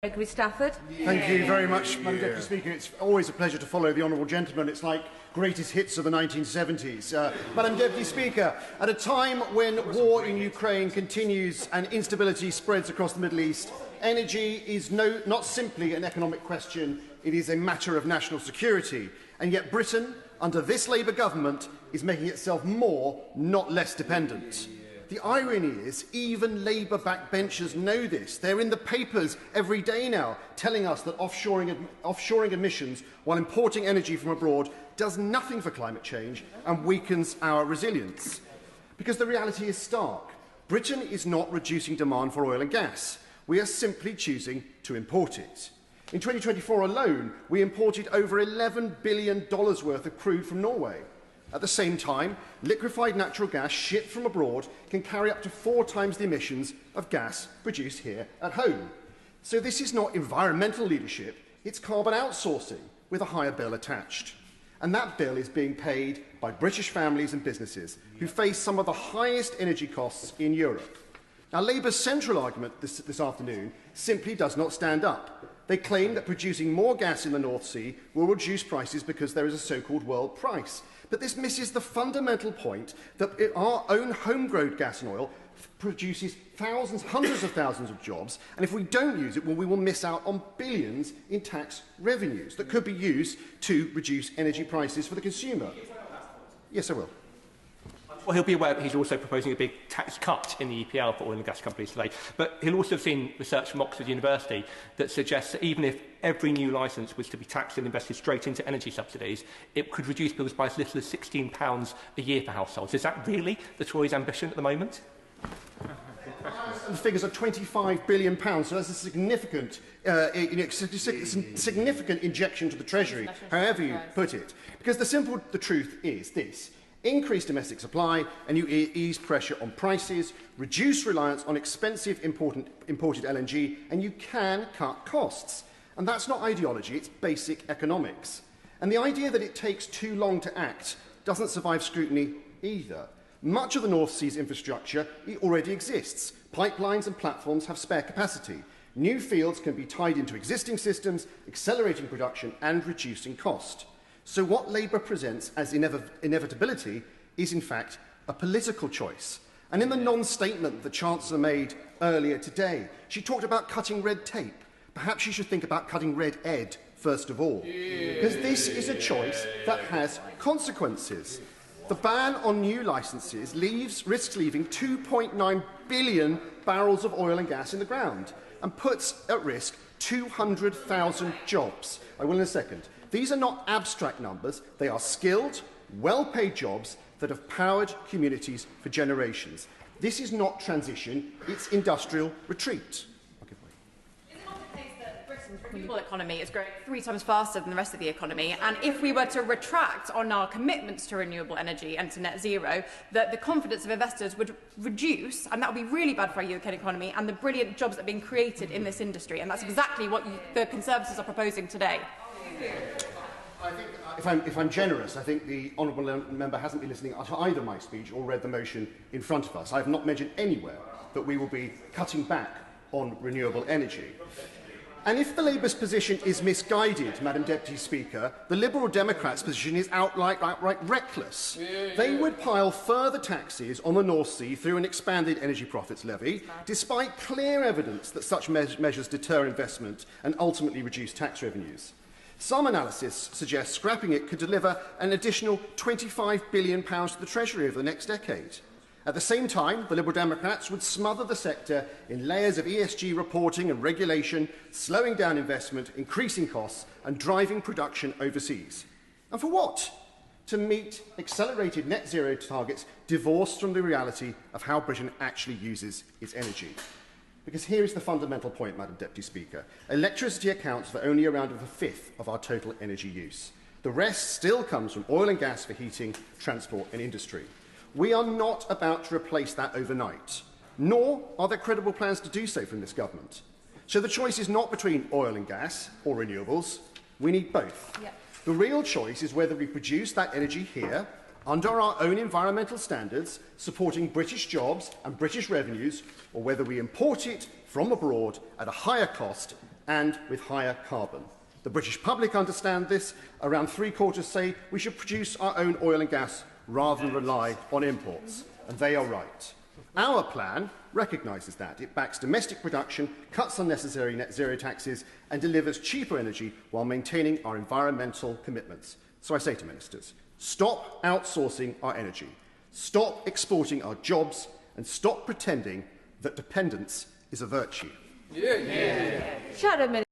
Gregory Stafford. Thank you very much, Madam Deputy Speaker. It's always a pleasure to follow the honourable gentleman. It's like greatest hits of the 1970s. Madam Deputy Speaker, at a time when war in Ukraine continues and instability spreads across the Middle East, energy is not simply an economic question, it is a matter of national security. And yet Britain, under this Labour government, is making itself more, not less dependent. The irony is, even Labour backbenchers know this. They're in the papers every day now telling us that offshoring emissions while importing energy from abroad does nothing for climate change and weakens our resilience. Because the reality is stark. Britain is not reducing demand for oil and gas. We are simply choosing to import it. In 2024 alone, we imported over $11 billion worth of crude from Norway. At the same time, liquefied natural gas shipped from abroad can carry up to 4 times the emissions of gas produced here at home. So this is not environmental leadership, it's carbon outsourcing with a higher bill attached. And that bill is being paid by British families and businesses who face some of the highest energy costs in Europe. Now, Labour's central argument this afternoon simply does not stand up. They claim that producing more gas in the North Sea will reduce prices because there is a so-called world price. But this misses the fundamental point that our own homegrown gas and oil produces thousands, hundreds of thousands of jobs, and if we don't use it, well, we will miss out on billions in tax revenues that could be used to reduce energy prices for the consumer. Yes, I will. Well, he'll be aware that he's also proposing a big tax cut in the EPL for oil and gas companies today. But he'll also have seen research from Oxford University that suggests that even if every new licence was to be taxed and invested straight into energy subsidies, it could reduce bills by as little as £16 a year for households. Is that really the Tories' ambition at the moment? The figures are £25 billion, so that's a significant, significant injection to the Treasury, however you put it. Because the truth is this. Increase domestic supply and you ease pressure on prices, reduce reliance on expensive imported LNG, and you can cut costs. And that's not ideology, it's basic economics. And the idea that it takes too long to act doesn't survive scrutiny either. Much of the North Sea's infrastructure already exists. Pipelines and platforms have spare capacity. New fields can be tied into existing systems, accelerating production and reducing cost. So what Labour presents as inevitability is, in fact, a political choice. And in the non-statement the Chancellor made earlier today, she talked about cutting red tape. Perhaps she should think about cutting red ed first of all. Because this is a choice that has consequences. The ban on new licences risks leaving 2.9 billion barrels of oil and gas in the ground and puts at risk 200,000 jobs. I will in a second. These are not abstract numbers, they are skilled, well-paid jobs that have powered communities for generations. This is not transition, it's industrial retreat. Is it not the case that Britain's renewable economy is growing 3 times faster than the rest of the economy, and if we were to retract on our commitments to renewable energy and to net zero, that the confidence of investors would reduce, and that would be really bad for our UK economy and the brilliant jobs that are being created in this industry, and that's exactly what the Conservatives are proposing today. I think, if I'm generous, I think the honourable member hasn't been listening to either my speech or read the motion in front of us. I have not mentioned anywhere that we will be cutting back on renewable energy. And if the Labour's position is misguided, Madam Deputy Speaker, the Liberal Democrats' position is outright reckless. They would pile further taxes on the North Sea through an expanded energy profits levy, despite clear evidence that such measures deter investment and ultimately reduce tax revenues. Some analysis suggests scrapping it could deliver an additional £25 billion to the Treasury over the next decade. At the same time, the Liberal Democrats would smother the sector in layers of ESG reporting and regulation, slowing down investment, increasing costs and driving production overseas. And for what? To meet accelerated net zero targets divorced from the reality of how Britain actually uses its energy. Because here is the fundamental point, Madam Deputy Speaker. Electricity accounts for only around a fifth of our total energy use. The rest still comes from oil and gas for heating, transport and industry. We are not about to replace that overnight, nor are there credible plans to do so from this government. So the choice is not between oil and gas or renewables. We need both. Yep. The real choice is whether we produce that energy here under our own environmental standards, supporting British jobs and British revenues, or whether we import it from abroad at a higher cost and with higher carbon. The British public understand this. Around 3/4 say we should produce our own oil and gas rather than rely on imports. And they are right. Our plan recognises that. It backs domestic production, cuts unnecessary net zero taxes and delivers cheaper energy while maintaining our environmental commitments. So I say to ministers, stop outsourcing our energy, stop exporting our jobs and stop pretending that dependence is a virtue. Shadow Minister.